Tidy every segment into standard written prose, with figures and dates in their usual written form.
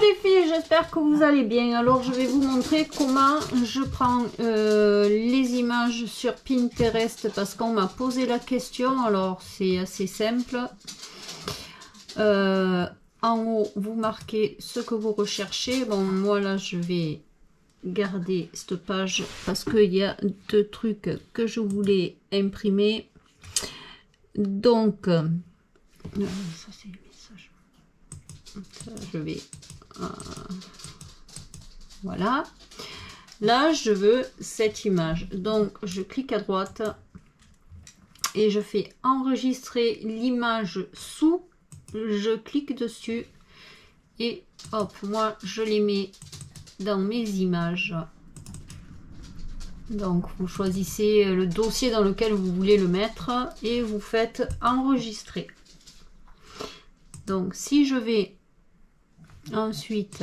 les filles, j'espère que vous allez bien. Alors je vais vous montrer comment je prends les images sur Pinterest parce qu'on m'a posé la question. Alors c'est assez simple. En haut, vous marquez ce que vous recherchez. Bon, moi là je vais garder cette page parce qu'il y a deux trucs que je voulais imprimer. Donc, ça c'est le message. Ça, je vais... voilà. Là, je veux cette image. Donc, je clique à droite et je fais enregistrer l'image sous. Je clique dessus et hop, moi, je les mets dans mes images. Donc, vous choisissez le dossier dans lequel vous voulez le mettre et vous faites enregistrer. Donc, si je vais ensuite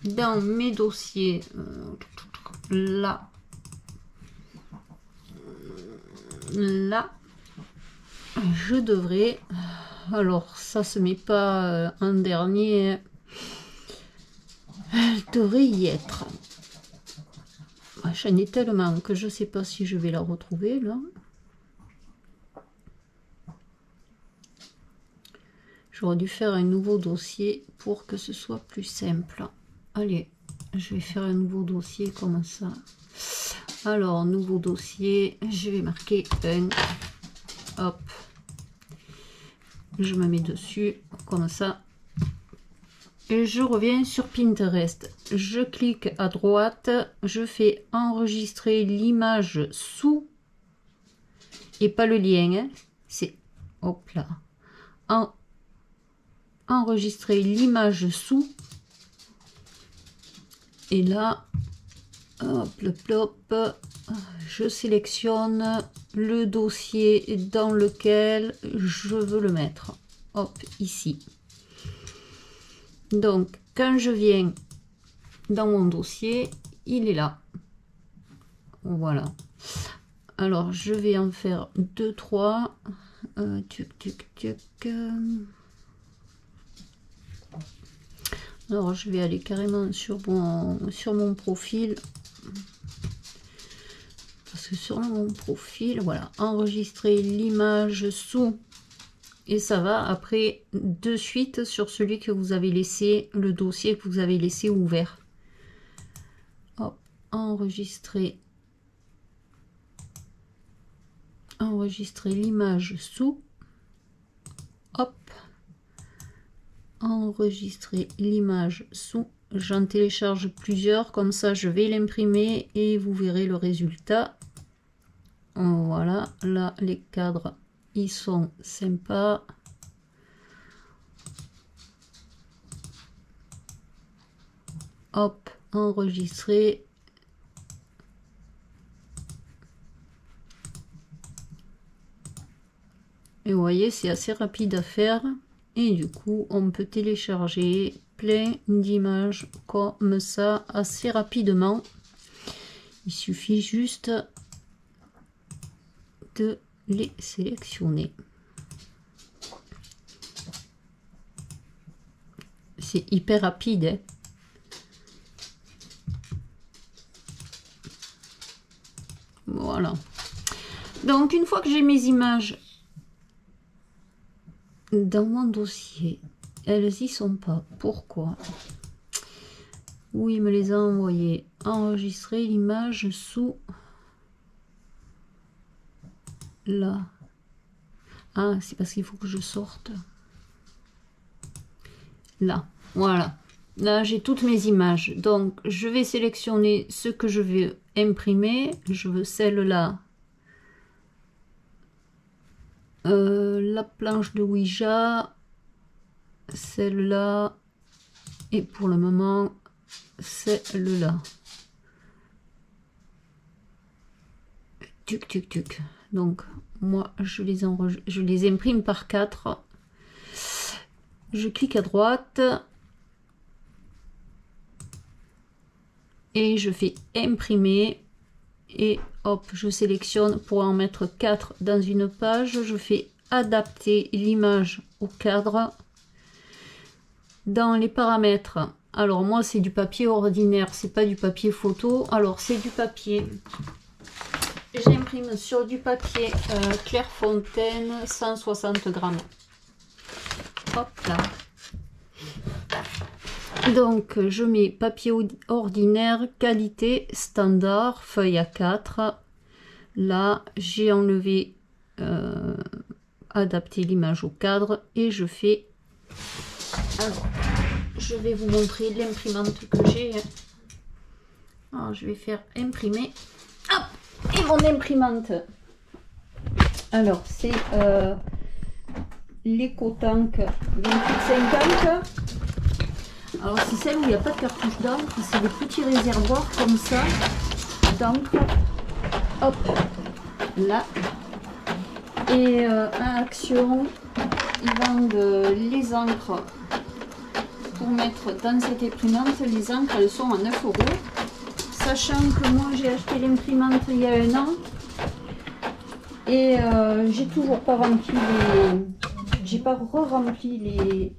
dans mes dossiers, là, je devrais, alors ça se met pas en dernier, elle devrait y être. J'en ai tellement que je sais pas si je vais la retrouver là. J'aurais dû faire un nouveau dossier pour que ce soit plus simple. Allez, je vais faire un nouveau dossier comme ça. Alors, nouveau dossier, je vais marquer 1. Hop. Je me mets dessus, comme ça. Et je reviens sur Pinterest. Je clique à droite, je fais enregistrer l'image sous. Et pas le lien, hein. C'est, hop là. Enregistrer l'image sous et là hop, je sélectionne le dossier dans lequel je veux le mettre, hop, ici. Donc quand je viens dans mon dossier, il est là, voilà. Alors je vais en faire 2-3. Alors je vais aller carrément sur mon profil, parce que sur mon profil, voilà, enregistrer l'image sous, et ça va après de suite sur celui que vous avez laissé, le dossier que vous avez laissé ouvert. Hop, enregistrer l'image sous, hop, enregistrer l'image sous. J'en télécharge plusieurs, comme ça je vais l'imprimer et vous verrez le résultat. Voilà, là les cadres ils sont sympas. Hop, enregistrer. Et vous voyez, c'est assez rapide à faire. Et du coup, on peut télécharger plein d'images comme ça assez rapidement. Il suffit juste de les sélectionner. C'est hyper rapide, hein. Voilà. Donc, une fois que j'ai mes images dans mon dossier, elles y sont pas. Pourquoi? Où il me les a envoyées. Enregistrer l'image sous là. Ah, c'est parce qu'il faut que je sorte là. Voilà. Là, j'ai toutes mes images. Donc, je vais sélectionner ce que je veux imprimer. Je veux celle-là. La planche de Ouija, celle-là, et pour le moment, celle-là. Tuc, tuc, tuc. Donc, moi, je les imprime par 4. Je clique à droite. Et je fais imprimer. Et hop, je sélectionne pour en mettre 4 dans une page. Je fais adapter l'image au cadre. Dans les paramètres, alors moi c'est du papier ordinaire, c'est pas du papier photo, alors c'est du papier. J'imprime sur du papier Clairefontaine 160 grammes. Hop là. Donc je mets papier ordinaire, qualité, standard, feuille A4. Là j'ai enlevé adapter l'image au cadre et je fais. Alors je vais vous montrer l'imprimante que j'ai. Alors je vais faire imprimer. Hop, et mon imprimante. Alors c'est l'EcoTank 2850. Alors c'est celle où il n'y a pas de cartouche d'encre, c'est des petits réservoirs comme ça d'encre. Hop, là. Et à Action, ils vendent les encres pour mettre dans cette imprimante. Les encres, elles sont à 9 €. Sachant que moi j'ai acheté l'imprimante il y a 1 an et j'ai toujours pas rempli les. J'ai pas re-rempli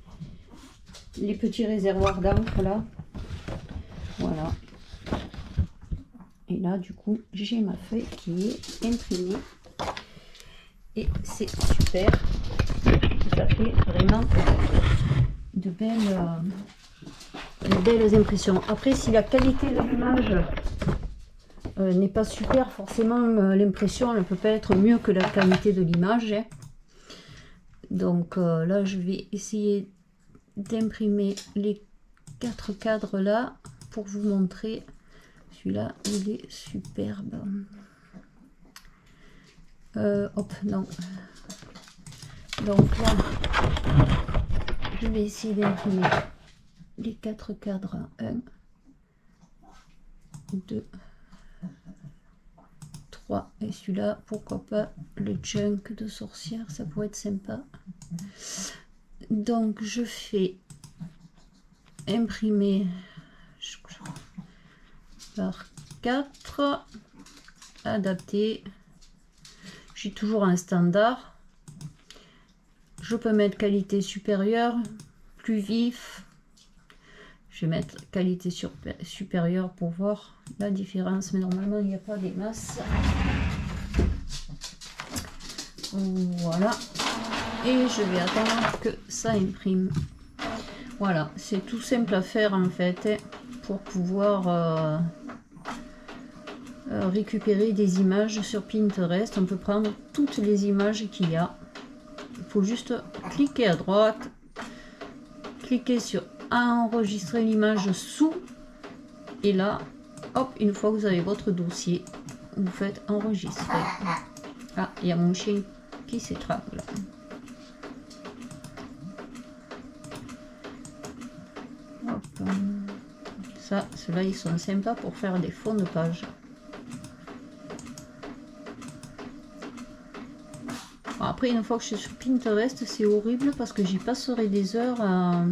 les petits réservoirs d'encre là. Voilà. Et là du coup j'ai ma feuille qui est imprimée. Et c'est super. Ça fait vraiment de belles impressions. Après si la qualité de l'image n'est pas super, forcément l'impression ne peut pas être mieux que la qualité de l'image. Donc là je vais essayer d'imprimer les 4 cadres là pour vous montrer. Celui-là il est superbe. Hop, non. Donc là je vais essayer d'imprimer les 4 cadres. 1, 2, 3 et celui-là, pourquoi pas le junk de sorcière, ça pourrait être sympa. Donc je fais imprimer par 4, adapter. J'ai toujours un standard. Je peux mettre qualité supérieure, plus vif. Je vais mettre qualité supérieure pour voir la différence, mais normalement il n'y a pas des masses. Voilà. Et je vais attendre que ça imprime. Voilà, c'est tout simple à faire en fait pour pouvoir récupérer des images sur Pinterest. On peut prendre toutes les images qu'il y a. Il faut juste cliquer à droite, cliquer sur enregistrer l'image sous, et là, hop, une fois que vous avez votre dossier, vous faites enregistrer. Ah, il y a mon chien qui s'étrangle. Ça, ceux-là, ils sont sympas pour faire des fonds de page. Bon, après, une fois que je suis sur Pinterest, c'est horrible parce que j'y passerai des heures à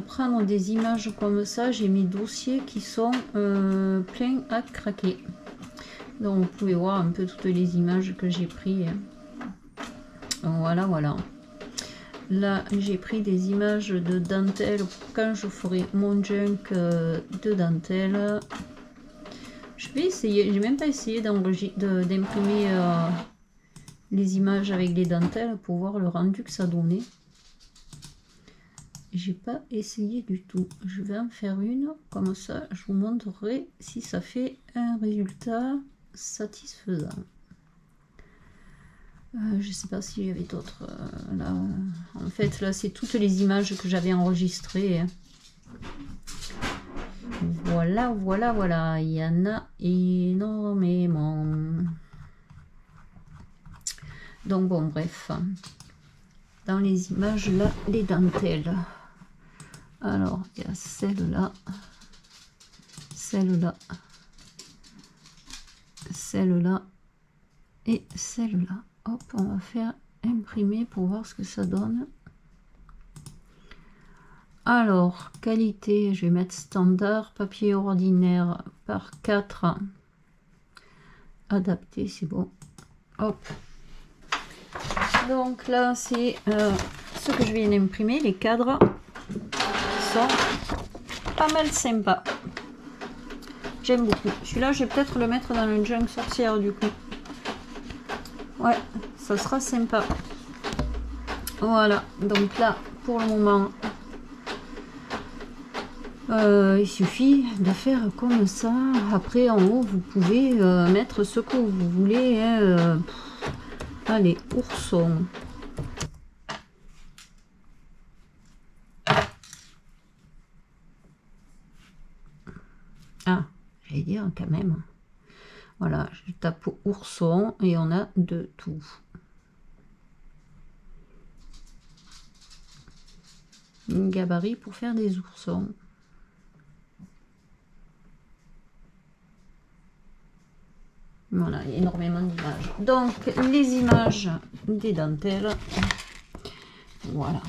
prendre des images comme ça. J'ai mes dossiers qui sont pleins à craquer. Donc, vous pouvez voir un peu toutes les images que j'ai prises. Voilà, voilà. Là, j'ai pris des images de dentelle pour quand je ferai mon junk de dentelle. Je vais essayer, j'ai même pas essayé d'imprimer les images avec les dentelles pour voir le rendu que ça donnait. J'ai pas essayé du tout. Je vais en faire une, comme ça je vous montrerai si ça fait un résultat satisfaisant. Je sais pas si j'avais d'autres là. En fait là c'est toutes les images que j'avais enregistrées. Voilà, voilà, voilà. Il y en a énormément. Donc bon, bref. Dans les images là, les dentelles. Alors, il y a celle-là, celle-là, celle-là et celle-là. Hop, on va faire imprimer pour voir ce que ça donne. Alors, qualité, je vais mettre standard, papier ordinaire par 4. Adapté, c'est bon. Hop. Donc là, c'est ce que je viens d'imprimer. Les cadres sont pas mal sympas. J'aime beaucoup. Celui-là, je vais peut-être le mettre dans le junk sorcière du coup. Ouais, ça sera sympa. Voilà. Donc là, pour le moment, il suffit de faire comme ça. Après, en haut, vous pouvez mettre ce que vous voulez. Hein, allez, ourson. Ah, j'allais dire quand même. Voilà, je tape ourson et on a de tout. Un gabarit pour faire des oursons. Voilà, il y a énormément d'images. Donc, les images des dentelles. Voilà.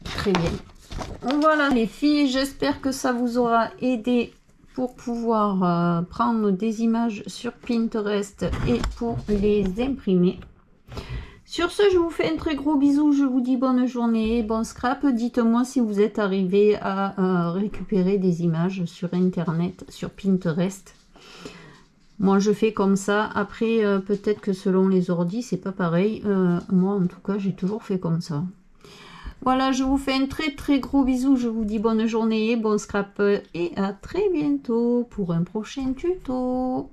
Très bien. Voilà les filles, j'espère que ça vous aura aidé pour pouvoir prendre des images sur Pinterest et pour les imprimer. Sur ce, je vous fais un très gros bisou, je vous dis bonne journée, bon scrap. Dites-moi si vous êtes arrivé à récupérer des images sur Internet, sur Pinterest. Moi, je fais comme ça. Après, peut-être que selon les ordis, c'est pas pareil. Moi, en tout cas, j'ai toujours fait comme ça. Voilà, je vous fais un très très gros bisou. Je vous dis bonne journée, bon scrap et à très bientôt pour un prochain tuto.